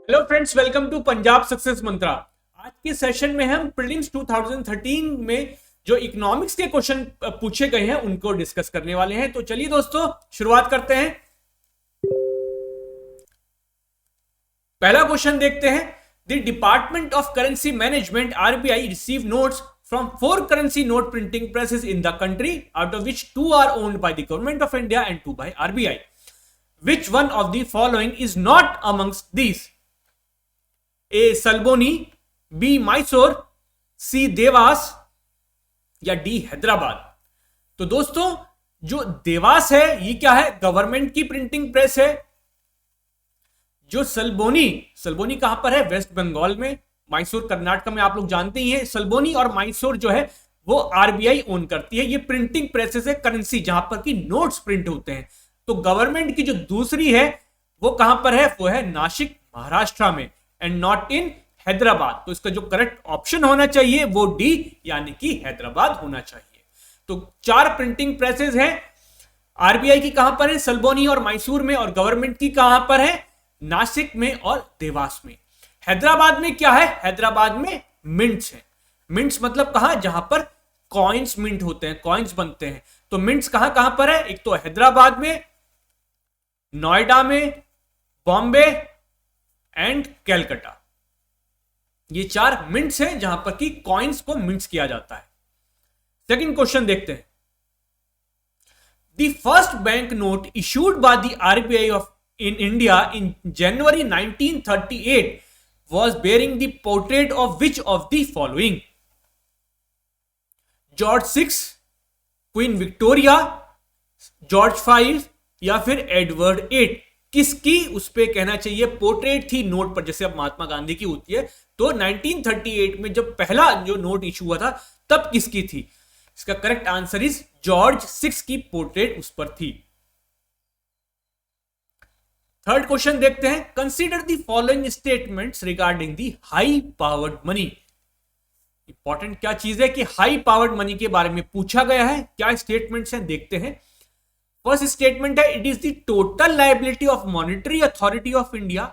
Hello friends, welcome to Punjab success mantra. आज के session में हम प्रीलिम्स 2013 में जो इकोनॉमिक्स के क्वेश्चन पूछे गए हैं उनको डिस्कस करने वाले हैं। तो चलिए दोस्तों शुरुआत करते हैं। पहला क्वेश्चन देखते हैं। The department of currency management RBI receive notes from 4 currency note printing presses in the country, out of which 2 are owned by the government of India and 2 by RBI. Which one of the following is not amongst these? A. सल्बोनी, B. Mysore, C. Dewas या D. Hyderabad. तो दोस्तों जो देवास है ये क्या है? Government की printing press है। जो सल्बोनी कहां पर है? वेस्ट बंगाल में। मैसूर कर्नाटक में, आप लोग जानते ही हैं। सल्बोनी और मैसूर जो है वो आरबीआई ओन करती है। ये प्रिंटिंग प्रेसेस है करेंसी, जहां पर की नोट्स प्रिंट होते हैं। तो गवर्नमेंट की जो दूसरी है वो कहां पर है? वो है नासिक, महाराष्ट्र में, एंड नॉट इन हैदराबाद। तो इसका जो करेक्ट ऑप्शन होना चाहिए वो डी, यानी कि हैदराबाद होना चाहिए। तो 4 प्रिंटिंग प्रेसेस हैं। आरबीआई की कहां पर है? सल्बोनी और मैसूर में। और गवर्नमेंट की कहां पर है? नासिक में और देवास में। हैदराबाद में क्या है? हैदराबाद में मिंट्स है। मिंट्स मतलब कहां? जहां पर कॉइन्स मिंट होते हैं, कॉइन्स बनते हैं। तो मिंट्स कहां कहां पर है? एक तो हैदराबाद में, नोएडा में, बॉम्बे एंड कैलकाटा। ये 4 मिंट्स हैं जहां पर कि कॉइन्स को मिंट्स किया जाता है। सेकंड क्वेश्चन देखते हैं। The first bank note issued by the RBI of in India in January 1938 was bearing the portrait of which of the following? George 6, queen Victoria, George 5 या फिर एडवर्ड 8। किसकी उस पे कहना चाहिए पोर्ट्रेट थी नोट पर? जैसे अब महात्मा गांधी की होती है, तो 1938 में जब पहला जो नोट इशू हुआ था तब किसकी थी? इसका करेक्ट आंसर इज जॉर्ज 6 की पोर्ट्रेट उस पर थी। थर्ड क्वेश्चन देखते हैं। Consider the following statements regarding the high powered money. Important क्या चीज है कि हाई पावर्ड मनी के बारे में पूछा गया है। क्या स्टेटमेंट्स हैं देखते हैं। फर्स्ट स्टेटमेंट है, it is the total liability of monetary authority of India.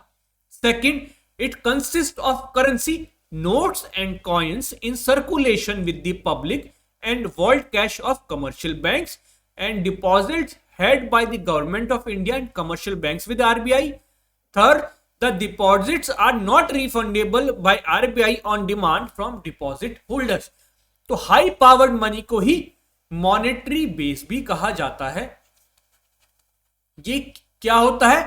Second, it consist of currency notes and coins in circulation with the public and world cash of commercial banks and deposits held by the government of India and commercial banks with RBI. Third, the deposits are not refundable by RBI on demand from deposit holders. तो high powered money को ही monetary base भी कहा जाता है। ये क्या होता है?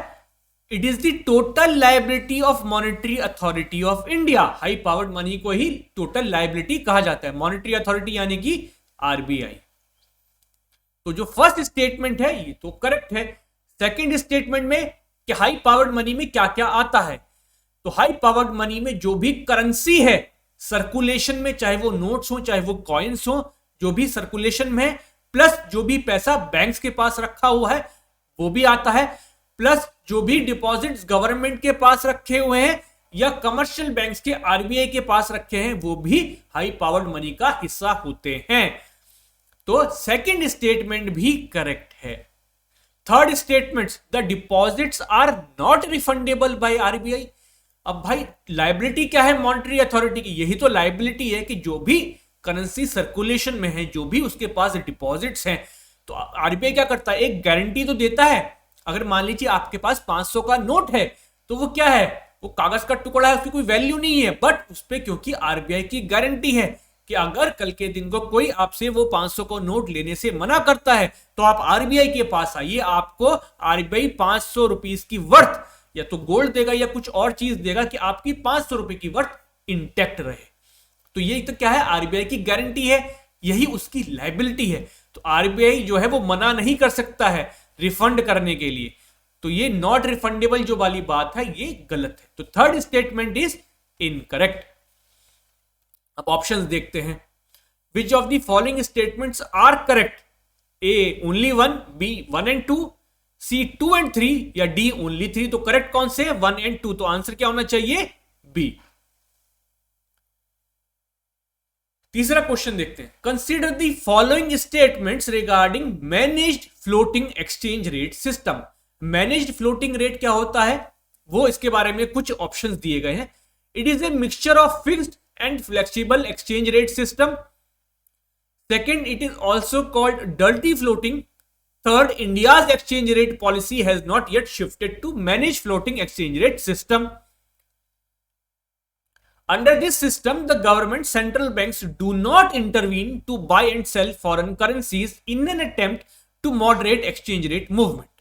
It is the total liability of monetary authority of India. High powered money को ही टोटल लायबिलिटी कहा जाता है। मॉनेटरी अथॉरिटी यानी कि आरबीआई। तो जो फर्स्ट स्टेटमेंट है ये तो करेक्ट है। सेकंड स्टेटमेंट में कि हाई पावर्ड मनी में क्या क्या आता है, तो हाई पावर्ड मनी में जो भी करेंसी है सर्कुलेशन में, चाहे वो नोट्स हो चाहे वो कॉइन्स हो, जो भी सर्कुलेशन में है, प्लस जो भी पैसा बैंक्स के पास रखा हुआ है वो भी आता है, प्लस जो भी डिपॉजिट्स गवर्नमेंट के पास रखे हुए हैं या कमर्शियल बैंक्स के आरबीआई के पास रखे हैं वो भी हाई पावर्ड मनी का हिस्सा होते हैं। तो सेकंड स्टेटमेंट भी करेक्ट है। Third statement, the deposits are not refundable by RBI. अब भाई लायबिलिटी क्या है मॉनेटरी अथॉरिटी की? यही तो लायबिलिटी है कि जो भी करेंसी सर्कुलेशन में है, जो भी उसके पास डिपॉजिट्स हैं, तो आरबीआई क्या करता है? एक गारंटी तो देता है। अगर मान लीजिए आपके पास 500 का नोट है तो वो क्या है? वो कागज का टुकड़ा है, उसकी कोई वैल्यू नहीं है, बट उस पर क्योंकि आरबीआई की गारंटी है कि अगर कल के दिन को कोई आपसे वो 500 को नोट लेने से मना करता है तो आप आरबीआई के पास आइए, आपको आरबीआई 500 रुपीस की वर्थ या तो गोल्ड देगा या कुछ और चीज देगा कि आपकी 500 रुपए की वर्थ इंटैक्ट रहे। तो ये तो क्या है? आरबीआई की गारंटी है, यही उसकी लायबिलिटी है। तो आरबीआई जो है वो मना नहीं कर सकता है रिफंड करने के लिए। तो ये नॉट रिफंडेबल जो वाली बात है ये गलत है। तो थर्ड स्टेटमेंट इज इनकरेक्ट। अब ऑप्शंस देखते हैं। Which of the following statements are correct? A only 1, B 1 and 2, C 2 and 3 या डी ओनली 3। तो करेक्ट कौन से? 1 एंड 2। तो आंसर क्या होना चाहिए? बी। तीसरा क्वेश्चन देखते हैं। Consider the following statements regarding managed floating exchange rate system. Managed floating rate क्या होता है? वो इसके बारे में कुछ ऑप्शंस दिए गए हैं। It is a mixture of fixed and flexible exchange rate system. Second, it is also called dirty floating. Third, India's exchange rate policy has not yet shifted to manage floating exchange rate system. Under this system, the government central banks do not intervene to buy and sell foreign currencies in an attempt to moderate exchange rate movement.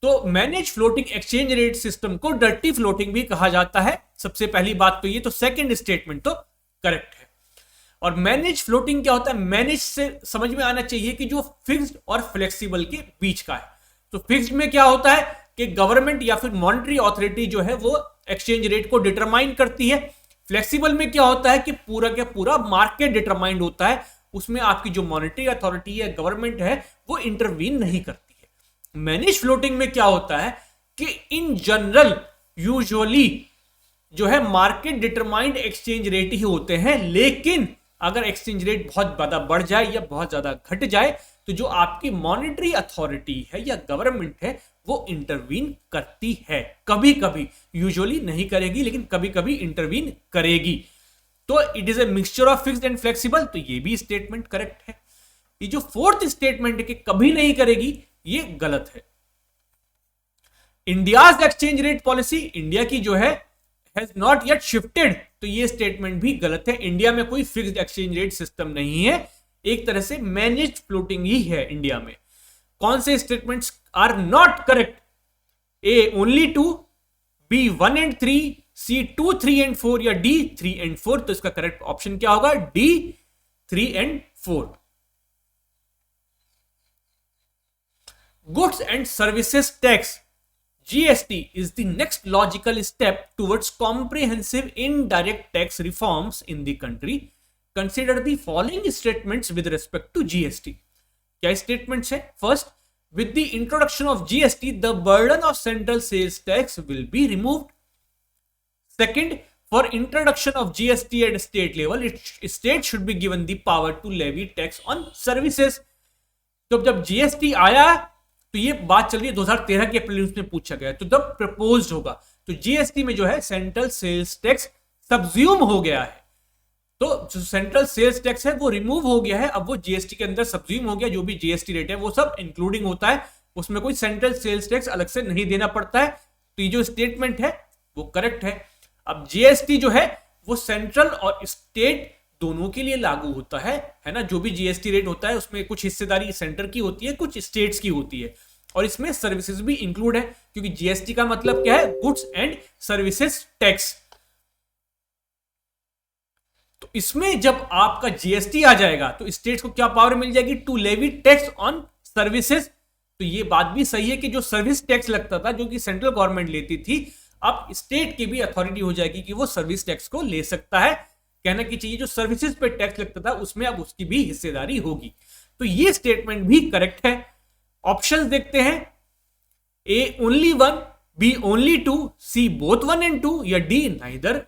तो manage floating exchange rate system को dirty floating भी कहा जाता है। सबसे पहली बात तो ये, तो सेकंड स्टेटमेंट तो करेक्ट है। और मैनेज फ्लोटिंग क्या होता है? मैनेज से समझ में आना चाहिए कि जो फिक्स्ड और फ्लेक्सिबल के बीच का है। तो फिक्स्ड में क्या होता है कि गवर्नमेंट या फिर मॉनेटरी अथॉरिटी जो है वो एक्सचेंज रेट को डिटरमाइन करती है। फ्लेक्सिबल में क्या होता है कि पूरा का पूरा मार्केट डिटरमाइंड होता है, उसमें आपकी जो मॉनेटरी अथॉरिटी है, गवर्नमेंट है, वो इंटरवीन नहीं करती है। मैनेज फ्लोटिंग में क्या होता है कि इन जनरल यूजुअली जो है मार्केट डिटरमाइंड एक्सचेंज रेट ही होते हैं, लेकिन अगर एक्सचेंज रेट बहुत ज्यादा बढ़ जाए या बहुत ज्यादा घट जाए तो जो आपकी मॉनेटरी अथॉरिटी है या गवर्नमेंट है वो इंटरवीन करती है। कभी कभी, यूजुअली नहीं करेगी, लेकिन कभी कभी इंटरवीन करेगी। तो it is a mixture of fixed and flexible, तो ये भी स्टेटमेंट करेक्ट है। ये जो फोर्थ स्टेटमेंट है कि कभी नहीं करेगी, ये गलत है। India's exchange rate policy, India की जो है हैज नॉट येट शिफ्टेड, तो ये स्टेटमेंट भी गलत है। इंडिया में कोई फिक्स्ड एक्सचेंज रेट सिस्टम नहीं है, एक तरह से मैनेज्ड फ्लोटिंग ही है इंडिया में। कौन से statements are not correct? A only 2, B 1 and 3, C 2, 3 and 4 या डी 3 and 4। तो इसका करेक्ट ऑप्शन क्या होगा? D 3 and 4। Goods and services tax GST is the next logical step towards comprehensive indirect tax reforms in the country. Consider the following statements with respect to GST. क्या statements है? First, with the introduction of GST, the burden of central sales tax will be removed. Second, for introduction of GST at state level, state should be given the power to levy tax on services. तो जब GST आया तो ये बात चल रही है 2013 के प्रीलिम्स में पूछा गया, तो जब प्रपोज्ड होगा तो जीएसटी में जो है सेंट्रल सेल्स टैक्स सब्ज्यूम हो गया है। तो जो सेंट्रल सेल्स टैक्स है वो रिमूव हो गया है, अब वो जीएसटी के अंदर सब्ज्यूम हो गया। जो भी जीएसटी रेट है वो सब इंक्लूडिंग होता है, उसमें कोई सेंट्रल सेल्स टैक्स अलग से नहीं देना पड़ता है। तो ये जो स्टेटमेंट है वो करेक्ट है। अब जीएसटी जो है वो सेंट्रल और स्टेट दोनों के लिए लागू होता है ना। जो भी जीएसटी रेट होता है उसमें कुछ हिस्सेदारी सेंटर की होती है, कुछ स्टेट्स की होती है, और इसमें सर्विसेज भी इंक्लूड है, क्योंकि जीएसटी का मतलब क्या है? Goods and services tax. तो इसमें जब आपका जीएसटी आ जाएगा तो स्टेट्स को क्या पावर मिल जाएगी? To levy tax on services. तो ये बात भी सही है कि जो सर्विस टैक्स लगता था, जो कि सेंट्रल गवर्नमेंट लेती थी, अब स्टेट की भी अथॉरिटी हो जाएगी कि वो सर्विस टैक्स को ले सकता है। कहना की चाहिए जो सर्विसेज पे टैक्स लगता था उसमें अब उसकी भी हिस्सेदारी होगी। तो ये स्टेटमेंट भी करेक्ट है। ऑप्शंस देखते हैं, A only 1, B only 2, C both 1 and 2 या डी नाइदर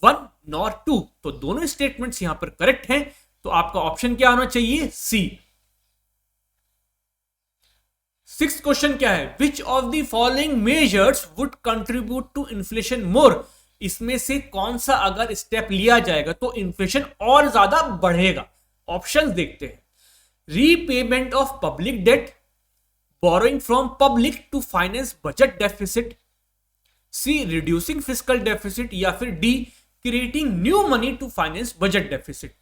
1 nor 2। तो दोनों स्टेटमेंट्स यहां पर करेक्ट हैं। तो आपका ऑप्शन क्या होना चाहिए? सी। सिक्स्थ क्वेश्चन क्या है? Which of the following measures would contribute to inflation more? इसमें से कौन सा अगर स्टेप लिया जाएगा तो इन्फ्लेशन और ज्यादा बढ़ेगा? ऑप्शंस देखते हैं। Repayment of public debt, borrowing from public to finance budget deficit, C reducing fiscal deficit, या फिर D creating new money to finance budget deficit.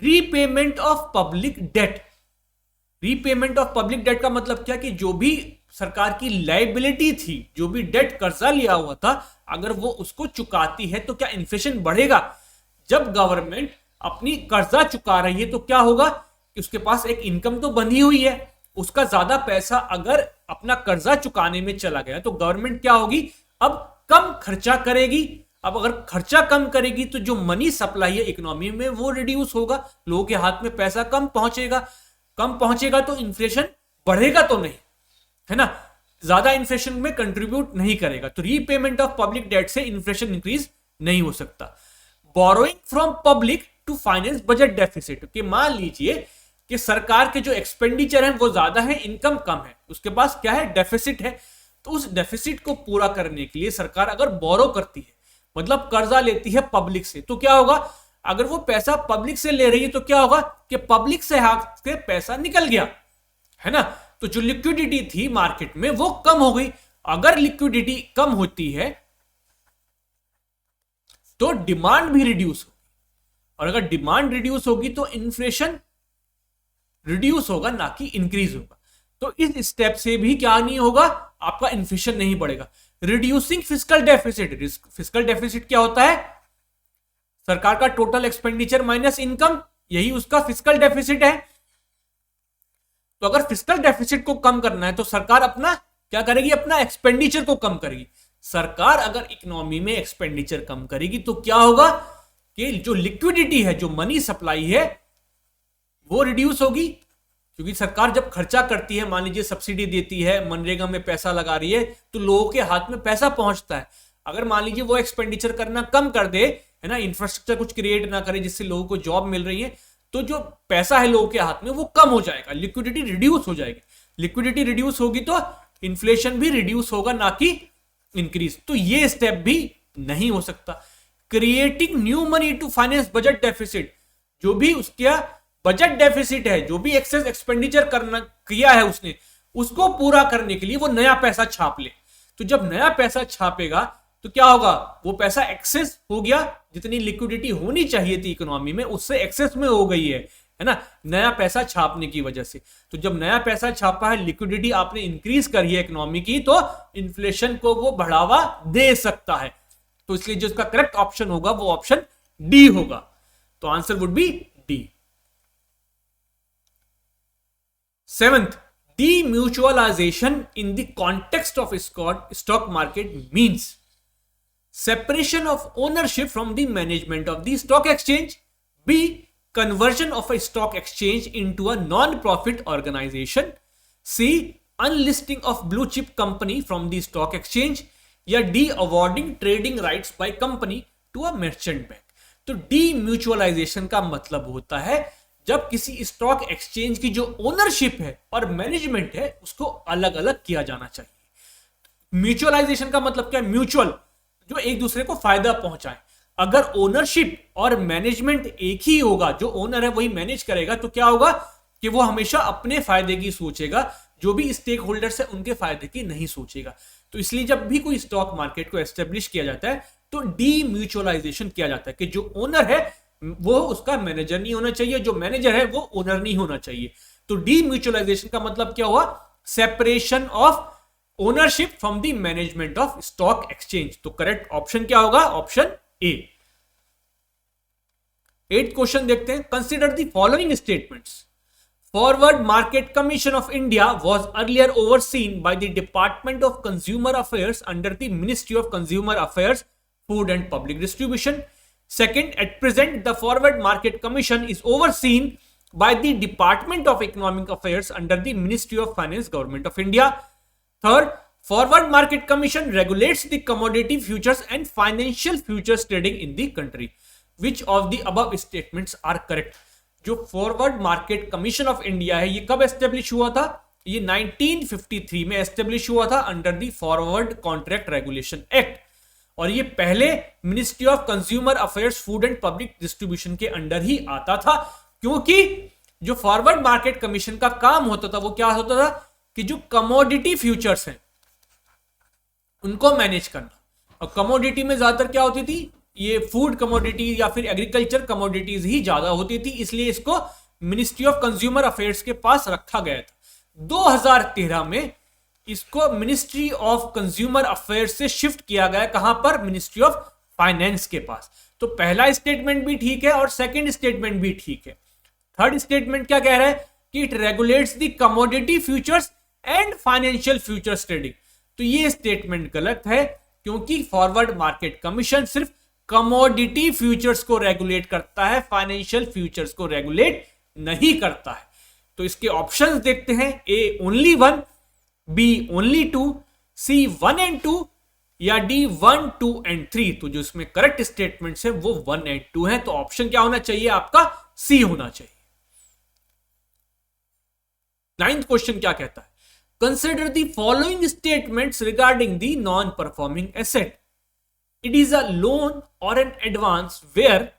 Repayment of public debt, repayment of public debt का मतलब क्या कि जो भी सरकार की लायबिलिटी थी, जो भी डेट कर्जा लिया हुआ था, अगर वो उसको चुकाती है तो क्या इन्फ्लेशन बढ़ेगा? जब गवर्नमेंट अपनी कर्जा चुका रही है तो क्या होगा कि उसके पास एक इनकम तो बंधी हुई है, उसका ज्यादा पैसा अगर अपना कर्जा चुकाने में चला गया तो गवर्नमेंट क्या होगी? अब कम खर्चा करेगी। अब अगर खर्चा कम करेगी तो जो मनी सप्लाई है इकोनॉमी में वो रिड्यूस होगा, लोगों के हाथ में पैसा कम पहुंचेगा तो इन्फ्लेशन बढ़ेगा तो नहीं, है ना, ज्यादा इन्फ्लेशन में कंट्रीब्यूट नहीं करेगा। तो रीपेमेंट ऑफ पब्लिक डेट से इन्फ्लेशन इंक्रीज नहीं हो सकता। Borrowing from public to finance budget deficit, कि मान लीजिए कि सरकार के जो एक्सपेंडिचर है वो ज्यादा है, इनकम कम है, उसके पास क्या है? डेफिसिट है। तो उस डेफिसिट को पूरा करने के लिए सरकार अगर बोरो करती है, मतलब कर्जा लेती है पब्लिक से, तो क्या होगा, अगर वो पैसा पब्लिक से ले रही है तो क्या होगा कि पब्लिक से हाथ से पैसा निकल गया, है ना। तो जो लिक्विडिटी थी मार्केट में वो कम हो गई। अगर लिक्विडिटी कम होती है तो डिमांड भी रिड्यूस होगी, और अगर डिमांड रिड्यूस होगी तो इन्फ्लेशन रिड्यूस होगा, ना कि इंक्रीज होगा। तो इस स्टेप से भी क्या नहीं होगा, आपका इन्फ्लेशन नहीं बढ़ेगा। Reducing fiscal deficit, fiscal deficit क्या होता है, सरकार का टोटल एक्सपेंडिचर माइनस इनकम, यही उसका फिस्कल डेफिसिट है। तो अगर फिस्कल डेफिसिट को कम करना है तो सरकार अपना क्या करेगी, अपना एक्सपेंडिचर को कम करेगी। सरकार अगर इकोनॉमी में एक्सपेंडिचर कम करेगी तो क्या होगा कि जो लिक्विडिटी है, जो मनी सप्लाई है, वो रिड्यूस होगी। क्योंकि सरकार जब खर्चा करती है, मान लीजिए सब्सिडी देती है, मनरेगा में पैसा लगा रही है, तो लोगों के हाथ में पैसा पहुंचता है। अगर मान लीजिए वो एक्सपेंडिचर करना कम कर दे, है ना, इंफ्रास्ट्रक्चर कुछ क्रिएट ना करे जिससे लोगों को जॉब मिल रही है, तो जो पैसा है लोगों के हाथ में वो कम हो जाएगा, लिक्विडिटी रिड्यूस हो जाएगी। लिक्विडिटी रिड्यूस होगी तो इन्फ्लेशन भी रिड्यूस होगा, ना कि इंक्रीज। तो ये स्टेप भी नहीं हो सकता। Creating new money to finance budget deficit, जो भी उसका बजट डेफिसिट है, जो भी एक्सेस एक्सपेंडिचर करना किया है उसने, उसको पूरा करने के लिए वो नया पैसा छाप ले। तो जब नया पैसा छापेगा तो क्या होगा, वो पैसा एक्सेस हो गया, जितनी लिक्विडिटी होनी चाहिए थी इकोनॉमी में उससे एक्सेस में हो गई है ना, नया पैसा छापने की वजह से। तो जब नया पैसा छापा है, लिक्विडिटी आपने इंक्रीज करी है इकोनॉमी की, तो इन्फ्लेशन को वो बढ़ावा दे सकता है। तो इसलिए जो इसका करेक्ट ऑप्शन होगा वो ऑप्शन डी होगा। तो answer would be D. Seventh, demutualization in the context of stock market means separation of ownership from the management of the stock exchange. B, conversion of a stock exchange into a non-profit organization. C, unlisting of blue chip company from the stock exchange. या D, awarding trading rights by company to a merchant bank. तो demutualization का मतलब होता है जब किसी stock exchange की जो ओनरशिप है और मैनेजमेंट है उसको अलग अलग किया जाना चाहिए। म्यूचुअलाइजेशन का मतलब क्या है, म्यूचुअल, जो एक दूसरे को फायदा पहुंचाए। अगर ओनरशिप और मैनेजमेंट एक ही होगा, जो ओनर है वही मैनेज करेगा, तो क्या होगा कि वो हमेशा अपने फायदे की सोचेगा, जो भी स्टेक होल्डर्स है उनके फायदे की नहीं सोचेगा। तो इसलिए जब भी कोई स्टॉक मार्केट को एस्टेब्लिश किया जाता है तो डीम्यूचुअलाइजेशन किया जाता है कि जो ओनर है वो उसका मैनेजर नहीं होना चाहिए, जो मैनेजर है वो ओनर नहीं होना चाहिए। तो डीम्यूचुअलाइजेशन का मतलब क्या हुआ, separation of ownership from the management of stock exchange. तो करेक्ट ऑप्शन क्या होगा, ऑप्शन ए। 8th क्वेश्चन देखते हैं, consider the following statements. Forward Market Commission of India was earlier overseen by the Department of Consumer Affairs under the Ministry of Consumer Affairs, Food and Public Distribution. Second, at present, the Forward Market Commission is overseen by the Department of Economic Affairs under the Ministry of Finance, Government of India. Third, Forward Market Commission regulates the commodity futures and financial futures trading in the country. Which of the above statements are correct? जो forward market commission of India है ये कब establish हुआ था, ये 1953 में establish हुआ था under the forward contract regulation act, और ये पहले ministry of consumer affairs, food and public distribution के अंडर ही आता था। क्योंकि जो फॉरवर्ड मार्केट कमीशन का काम होता था वो क्या होता था कि जो कमोडिटी फ्यूचर्स हैं उनको मैनेज करना, और कमोडिटी में ज्यादातर क्या होती थी, ये फूड कमोडिटी या फिर एग्रीकल्चर कमोडिटीज ही ज्यादा होती थी, इसलिए इसको मिनिस्ट्री ऑफ कंज्यूमर अफेयर्स के पास रखा गया था। 2013 में इसको मिनिस्ट्री ऑफ कंज्यूमर अफेयर्स से शिफ्ट किया गया, कहां पर, मिनिस्ट्री ऑफ फाइनेंस के पास। तो पहला स्टेटमेंट भी ठीक है और सेकंड स्टेटमेंट भी ठीक है। थर्ड स्टेटमेंट क्या कह रहा है कि it regulates the commodity futures and financial futures trading. तो ये स्टेटमेंट गलत है, क्योंकि फॉरवर्ड मार्केट कमीशन सिर्फ कमोडिटी फ्यूचर्स को रेगुलेट करता है, फाइनेंशियल फ्यूचर्स को रेगुलेट नहीं करता है। तो इसके ऑप्शंस देखते हैं, A only 1, B only 2, C 1 and 2, या डी 1, 2 and 3। तो जो इसमें करेक्ट स्टेटमेंट्स है वो 1 and 2 है। तो ऑप्शन क्या होना चाहिए आपका, सी होना चाहिए। 9th क्वेश्चन क्या कहता है, consider the following statements regarding the non-performing asset. It is a loan or an advance where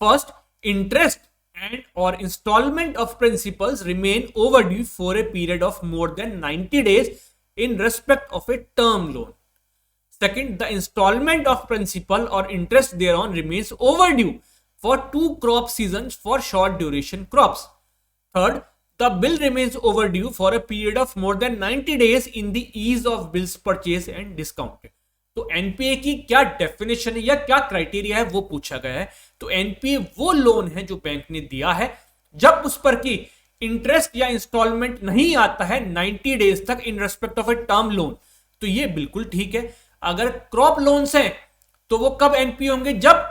first interest and or installment of principals remain overdue for a period of more than 90 days in respect of a term loan. Second, the installment of principal or interest thereon remains overdue for 2 crop seasons for short duration crops. Third, the bill remains overdue for a period of more than 90 days in the ease of bills purchase and discounted. तो NPA की क्या definition है या क्या criteria है वो पूछा गया है. तो एनपीए वो लोन है जो बैंक ने दिया है जब उस पर की इंटरेस्ट या इंस्टॉलमेंट नहीं आता है 90 डेज तक in respect of a term loan. तो ये बिल्कुल ठीक है. अगर क्रॉप लोन्स हैं तो वो कब एनपीए होंगे? जब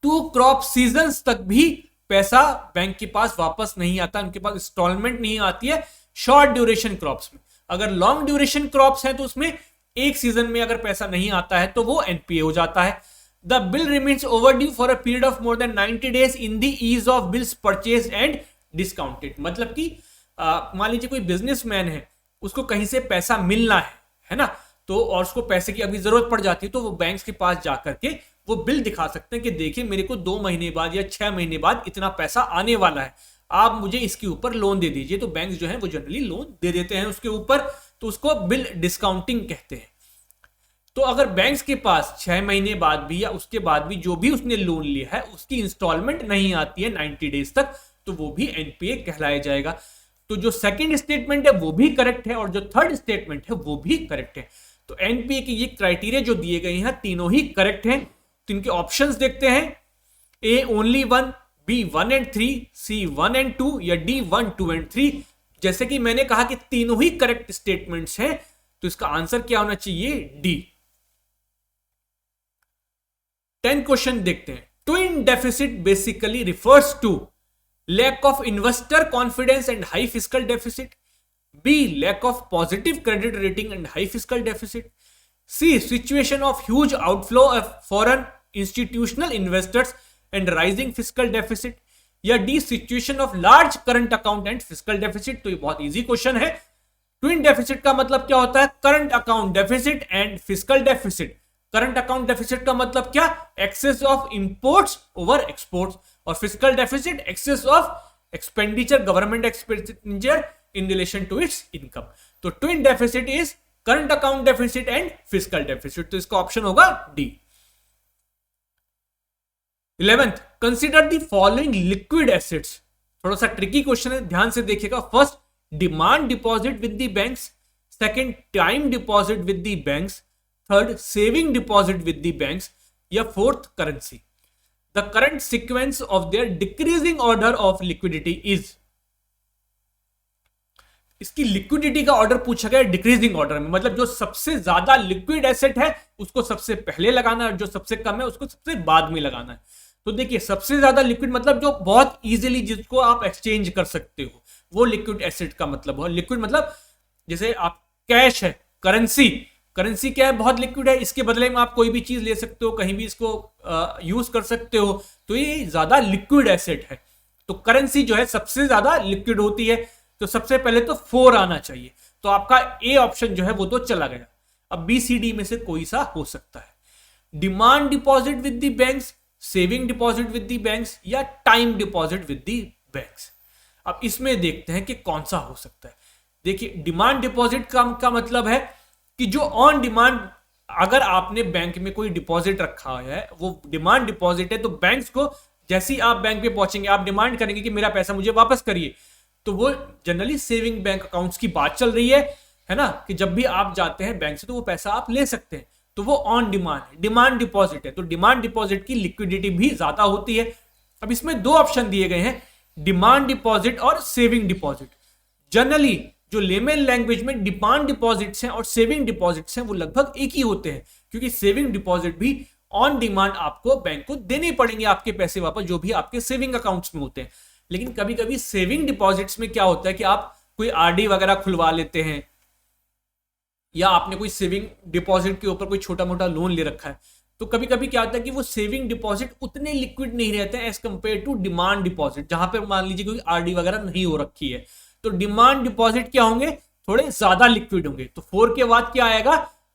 2 क्रॉप सीजन्स तक भी पैसा बैंक के पास वापस नहीं आता, उनके पास इंस्टॉलमेंट नहीं आती है शॉर्ट ड्यूरेशन क्रॉप्स में. अगर लॉन्ग ड्यूरेशन क्रॉप्स हैं तो उसमें एक सीजन में अगर पैसा नहीं आता है तो वो एनपीए हो जाता है. The bill remains overdue for a period of more than 90 days in the case of bills purchase and discounted. मतलब कि मान लीजिए कोई बिजनेसमैन है, उसको कहीं से पैसा मिलना है ना, तो और उसको पैसे की अभी जरूरत पड़ जाती है तो वो बैंक्स के पास जाकर के वो बिल दिखा सकते हैं कि देखिए मेरे को 2 महीने बाद या 6 महीने बाद इतना पैसा आने वाला है, आप मुझे इसके ऊपर लोन दे दीजिए. तो बैंक जो है वो जनरली लोन दे देते हैं उसके ऊपर, तो उसको बिल डिस्काउंटिंग कहते हैं. तो अगर बैंक्स के पास 6 महीने बाद भी या उसके बाद भी जो भी उसने लोन लिया है उसकी इंस्टॉलमेंट नहीं आती है 90 डेज तक, तो वो भी एनपीए कहलाया जाएगा. तो जो सेकंड स्टेटमेंट है वो भी करेक्ट है और जो थर्ड स्टेटमेंट है वो भी करेक्ट है. तो एनपीए के ये क्राइटेरिया जो दिए गए हैं तीनों ही करेक्ट हैं. तो इनके ऑप्शंस देखते हैं. A only 1, B 1 and 3, C 1 and 2 या डी 1, 2 and 3. जैसे कि मैंने कहा कि तीनों ही करेक्ट स्टेटमेंट्स हैं, तो इसका आंसर क्या होना चाहिए? डी. 10 क्वेश्चन देखते हैं. Twin deficit basically refers to lack of investor confidence and high fiscal deficit, B lack of positive credit rating and high fiscal deficit, C situation of huge outflow of foreign institutional investors and rising fiscal deficit, या D situation of large current account and fiscal deficit. तो ये बहुत easy question है. Twin deficit का मतलब क्या होता है? Current account deficit and fiscal deficit. Current account deficit का मतलब क्या? Excess of imports over exports, और fiscal deficit excess of expenditure, government expenditure in relation to its income. तो twin deficit is current account deficit and fiscal deficit. तो इसका option होगा D. 11th, consider the following liquid assets. थोड़ा सा tricky question है, ध्यान से देखिएगा. First, demand deposit with the banks. Second, time deposit with the banks. Third, saving deposit with the banks. या fourth, currency. The current sequence of their decreasing order of liquidity is. इसकी liquidity का order पूछा गया decreasing order में, मतलब जो सबसे ज्यादा लिक्विड एसेट है उसको सबसे पहले लगाना है और जो सबसे कम है उसको सबसे बाद में लगाना है. तो देखिए, सबसे ज्यादा लिक्विड मतलब जो बहुत इजीली जिसको आप एक्सचेंज कर सकते हो, वो लिक्विड एसेट का मतलब हो. लिक्विड मतलब जैसे आप कैश है, करेंसी. करेंसी क्या है? बहुत लिक्विड है, इसके बदले में आप कोई भी चीज ले सकते हो, कहीं भी इसको यूज कर सकते हो, तो ये ज्यादा लिक्विड एसेट है. तो करेंसी जो है सबसे ज्यादा लिक्विड होती है. तो सबसे पहले तो 4 आना चाहिए. तो आपका ए ऑप्शन जो है वो तो चला गया. अब बी सी डी में से कोई सा हो सकता है. Demand deposit with the banks, saving deposit with the banks, या time deposit with the banks. अब इसमें देखते हैं कि कौन सा हो सकता है. देखिए, डिमांड डिपॉजिट का मतलब है कि जो ऑन डिमांड, अगर आपने बैंक में कोई डिपॉजिट रखा है, वो डिमांड डिपॉजिट है, तो बैंक्स को जैसे ही आप बैंक पे पहुंचेंगे, आप डिमांड करेंगे कि मेरा पैसा मुझे वापस करिए, तो वो जनरली सेविंग बैंक अकाउंट्स की बात चल रही है ना, कि जब भी आप जाते हैं बैंक से तो वो पैसा आप ले सकते हैं. तो वो ऑन डिमांड है, डिमांड डिपॉजिट है. तो डिमांड डिपॉजिट की लिक्विडिटी भी ज्यादा होती है. अब इसमें 2 ऑप्शन दिए गए हैं, डिमांड डिपॉजिट और सेविंग डिपॉजिट. जनरली जो लेमन लैंग्वेज में डिमांड डिपॉजिट्स हैं और सेविंग डिपॉजिट्स हैं वो लगभग एक ही होते हैं, क्योंकि सेविंग डिपॉजिट भी ऑन डिमांड आपको बैंक को देने पड़ेंगे आपके पैसे वापस, जो भी आपके सेविंग अकाउंट्स में होते हैं. लेकिन कभी कभी सेविंग डिपॉजिट्स में क्या होता है कि आप कोई आरडी वगैरह खुलवा लेते हैं, या आपने कोई सेविंग डिपॉजिट के ऊपर कोई छोटा मोटा लोन ले रखा है, तो कभी कभी क्या होता है कि वो सेविंग डिपॉजिट उतने लिक्विड नहीं रहते हैं as compare to demand deposit, जहां पे मान लीजिए कोई आरडी वगैरह नहीं हो रखी है. तो डिमांड डिपॉजिट क्या होंगे, थोड़े ज्यादा लिक्विड होंगे। तो 4 के बाद क्या आएगा,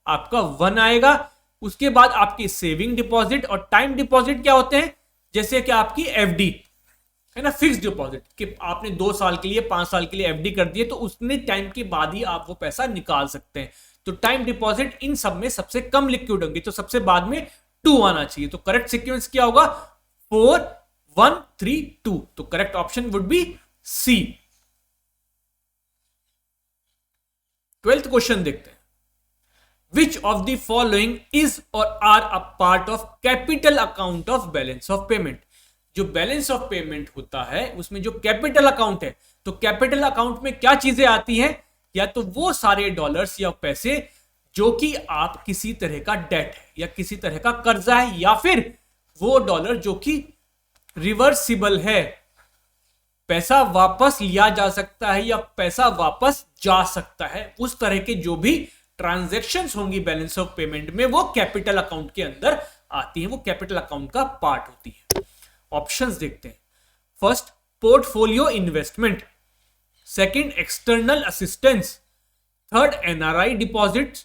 आपका 1 आएगा। उसके बाद आपकी सेविंग डिपॉजिट और टाइम डिपॉजिट क्या होते हैं, जैसे कि आपकी एफडी है ना, फिक्स डिपॉजिट कि आपने 2 साल के लिए 5 साल के लिए एफडी कर दिए, तो उतने टाइम के बाद ही आप वो पैसा निकाल सकते हैं। तो टाइम डिपॉजिट इन सब में सबसे कम लिक्विड होंगे, तो सबसे बाद में 2 आना चाहिए। तो करेक्ट सीक्वेंस क्या होगा, 4 1 3 2। तो correct option would be C. 12th question देखते हैं। Which of the following is or are a part of capital account of balance of payment? जो बैलेंस ऑफ पेमेंट होता है उसमें जो कैपिटल अकाउंट है, तो कैपिटल अकाउंट में क्या चीजें आती हैं, या तो वो सारे डॉलर्स या पैसे जो कि आप किसी तरह का डेट है या किसी तरह का कर्जा है, या फिर वो डॉलर जो कि रिवर्सिबल है, पैसा वापस लिया जा सकता है या पैसा वापस जा सकता है, उस तरह के जो भी ट्रांजैक्शंस होंगी बैलेंस ऑफ पेमेंट में, वो कैपिटल अकाउंट के अंदर आती है, वो कैपिटल अकाउंट का पार्ट होती है। ऑप्शंस देखते हैं। First, portfolio investment. Second, external assistance. Third, NRI deposit.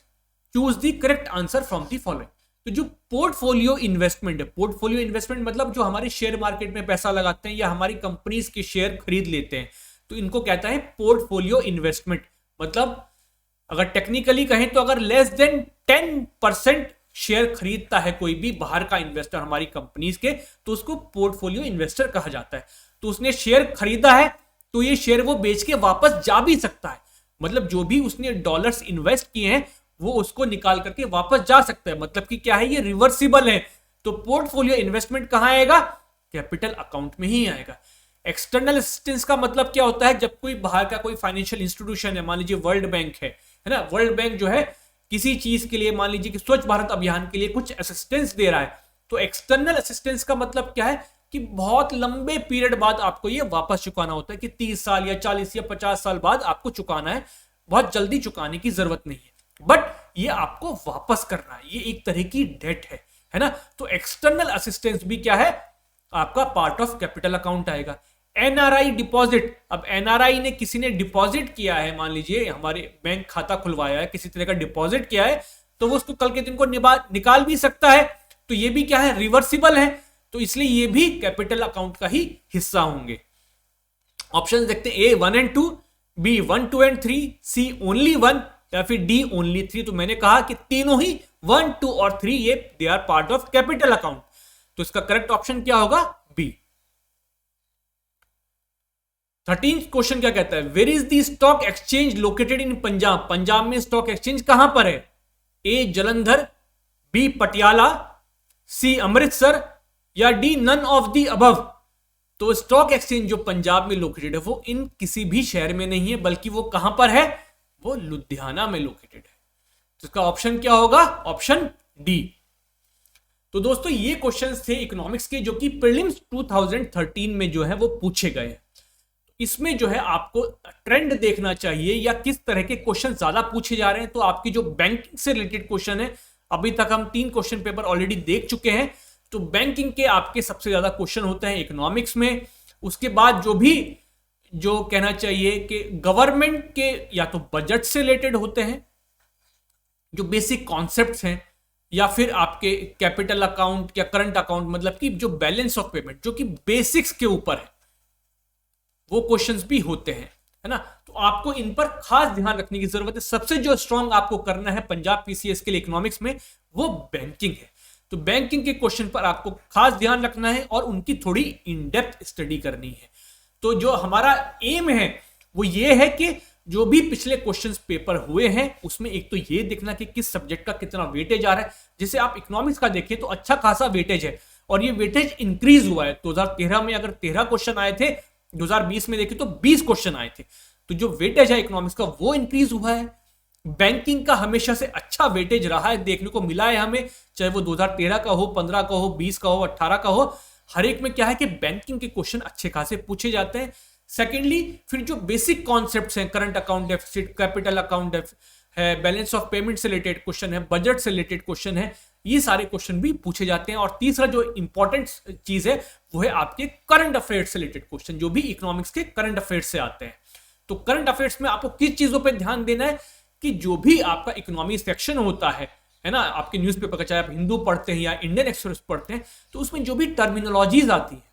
Choose the correct answer from the following. तो जो पोर्टफोलियो इन्वेस्टमेंट है, पोर्टफोलियो इन्वेस्टमेंट मतलब जो हमारे शेयर मार्केट में पैसा लगाते हैं या हमारी कंपनीज के शेयर खरीद लेते हैं, तो इनको कहता है पोर्टफोलियो इन्वेस्टमेंट। मतलब अगर टेक्निकली कहें तो अगर लेस देन 10% शेयर खरीदता है कोई भी बाहर का इन्वेस्टर हमारी कंपनीज के, तो उसको पोर्टफोलियो इन्वेस्टर कहा जाता है। तो उसने शेयर खरीदा है तो ये शेयर वो बेच के वापस जा भी सकता है, मतलब जो भी उसने डॉलर्स इन्वेस्ट किए हैं वो उसको निकाल करके वापस जा सकता है। मतलब कि क्या है, ये रिवर्सिबल है। तो पोर्टफोलियो इन्वेस्टमेंट कहां आएगा, कैपिटल अकाउंट में ही आएगा। एक्सटर्नल असिस्टेंस का मतलब क्या होता है, जब कोई बाहर का कोई फाइनेंशियल इंस्टीट्यूशन है, मान लीजिए वर्ल्ड बैंक है ना, वर्ल्ड बैंक जो है किसी चीज के लिए, मान लीजिए कि स्वच्छ भारत अभियान के लिए कुछ असिस्टेंस दे रहा है, तो एक्सटर्नल असिस्टेंस का मतलब क्या है कि बहुत लंबे पीरियड बाद आपको ये वापस चुकाना होता है, कि 30 साल या 40 या 50 साल बाद आपको चुकाना है, बहुत जल्दी चुकाने की जरूरत नहीं है, बट ये आपको वापस करना है, ये एक तरह की डेट है ना। तो एक्सटर्नल असिस्टेंस भी क्या है, आपका पार्ट ऑफ कैपिटल अकाउंट आएगा। एनआरआई डिपॉजिट, अब एनआरआई ने किसी ने डिपॉजिट किया है, मान लीजिए हमारे बैंक खाता खुलवाया है, किसी तरह का डिपॉजिट किया है, तो वो उसको कल के दिन को निकाल भी सकता है, तो ये भी क्या है, रिवर्सिबल है, तो इसलिए ये भी कैपिटल अकाउंट का ही हिस्सा होंगे। ऑप्शन देखते हैं, A 1 and 2, B 1 2 and 3, C only 1, या फिर डी ओनली 3। तो मैंने कहा कि तीनों ही 1 2 और 3 ये they are part of capital account, तो इसका करेक्ट ऑप्शन क्या होगा, बी। 13th क्वेश्चन क्या कहता है, where is the stock exchange located in Punjab. Punjab में स्टॉक एक्सचेंज कहां पर है, A Jalandhar, B Patiala, C Amritsar, या D none of the above. तो स्टॉक एक्सचेंज जो पंजाब में लोकेटेड है वो इन किसी भी शहर में नहीं है, बल्कि वो कहां पर है, वो लुधियाना में लोकेटेड है। तो इसका ऑप्शन क्या होगा, ऑप्शन डी। तो दोस्तों ये क्वेश्चंस थे इकोनॉमिक्स के, जो कि प्रीलिम्स 2013 में जो है वो पूछे गए। इसमें जो है आपको ट्रेंड देखना चाहिए या किस तरह के क्वेश्चन ज्यादा पूछे जा रहे हैं। तो आपकी जो बैंकिंग से रिलेटेड क्वेश्चन है, अभी तक हम 3 क्वेश्चन पेपर ऑलरेडी देख चुके हैं, तो बैंकिंग के आपके सबसे ज्यादा क्वेश्चन होते हैं इकोनॉमिक्स में। उसके बाद जो कहना चाहिए कि गवर्नमेंट के या तो बजट से रिलेटेड होते हैं, जो बेसिक कॉन्सेप्ट्स हैं, या फिर आपके कैपिटल अकाउंट या करंट अकाउंट, मतलब कि जो बैलेंस ऑफ पेमेंट जो कि बेसिक्स के ऊपर है, वो क्वेश्चंस भी होते हैं, है ना। तो आपको इन पर खास ध्यान रखने की जरूरत है। सबसे जो स्ट्रांग आपको करना है पंजाब पीसीएस के लिए इकोनॉमिक्स में, वो बैंकिंग है। तो बैंकिंग के क्वेश्चन पर आपको खास ध्यान रखना है और उनकी थोड़ी इन डेप्थ स्टडी करनी है। तो जो हमारा एम है वो ये है कि जो भी पिछले क्वेश्चंस पेपर हुए हैं उसमें एक तो ये देखना कि किस सब्जेक्ट का कितना वेटेज आ रहा है। जैसे आप इकोनॉमिक्स का देखें तो अच्छा खासा वेटेज है, और ये वेटेज इंक्रीज हुआ है। 2013 में अगर 13 क्वेश्चन आए थे, 2020 में देखें तो 20 क्वेश्चन आए थे। तो जो वेटेज है इकोनॉमिक्स का वो इंक्रीज हुआ है। बैंकिंग का हमेशा से अच्छा वेटेज रहा है, देखने को मिला है हमें, चाहे वो 2013 का हो, 15 का हो, 20 का हो, 18 का हो, हर एक में क्या है कि बैंकिंग के क्वेश्चन अच्छे खासे पूछे जाते हैं। सेकेंडली फिर जो बेसिक कॉन्सेप्ट्स हैं, current account deficit, capital account है, बैलेंस ऑफ पेमेंट से रिलेटेड क्वेश्चन है, बजट से रिलेटेड क्वेश्चन है, ये सारे क्वेश्चन भी पूछे जाते हैं। और तीसरा जो इंपॉर्टेंट चीज है वो है आपके करंट अफेयर्स से रिलेटेड क्वेश्चन, जो भी इकोनॉमिक्स के करंट अफेयर्स से आते हैं। तो करंट अफेयर्स में आपको किस चीजों पर ध्यान देना है कि जो भी आपका इकोनॉमी सेक्शन होता है ना, आपके न्यूज़पेपर का, चाहे आप हिंदू पढ़ते हैं या इंडियन एक्सप्रेस पढ़ते हैं, तो उसमें जो भी टर्मिनोलॉजीज आती है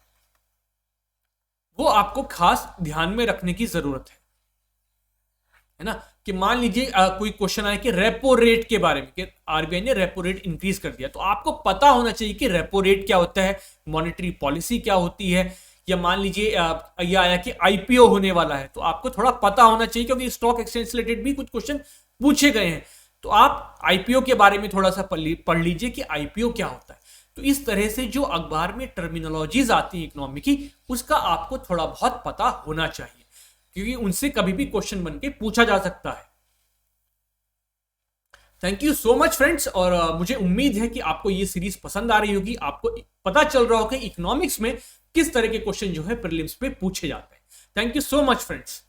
वो आपको खास ध्यान में रखने की जरूरत है ना। कि मान लीजिए कोई क्वेश्चन आए कि रेपो रेट के बारे में, कि आरबीआई ने रेपो रेट इंक्रीज कर दिया, तो आपको पता होना चाहिए कि रेपो रेट क्या होता है, मॉनेटरी पॉलिसी क्या होती है। या मान लीजिए ये आया कि आईपीओ होने वाला है, तो आपको थोड़ा पता होना चाहिए, क्योंकि स्टॉक एक्सचेंज से रिलेटेड भी कुछ क्वेश्चन पूछे गए हैं। तो आप आईपीओ के बारे में थोड़ा सा पढ़ लीजिए कि आईपीओ क्या होता है। तो इस तरह से जो अखबार में टर्मिनोलॉजीज आती है इकोनॉमी की, उसका आपको थोड़ा बहुत पता होना चाहिए, क्योंकि उनसे कभी भी क्वेश्चन बन के पूछा जा सकता है। Thank you so much friends, और मुझे उम्मीद है कि आपको ये सीरीज पसंद आ रही होगी, आपको पता चल रहा होगा कि इकोनॉमिक्स में किस तरह के क्वेश्चन जो है प्रीलिम्स में पूछे जाते हैं। Thank you so much friends.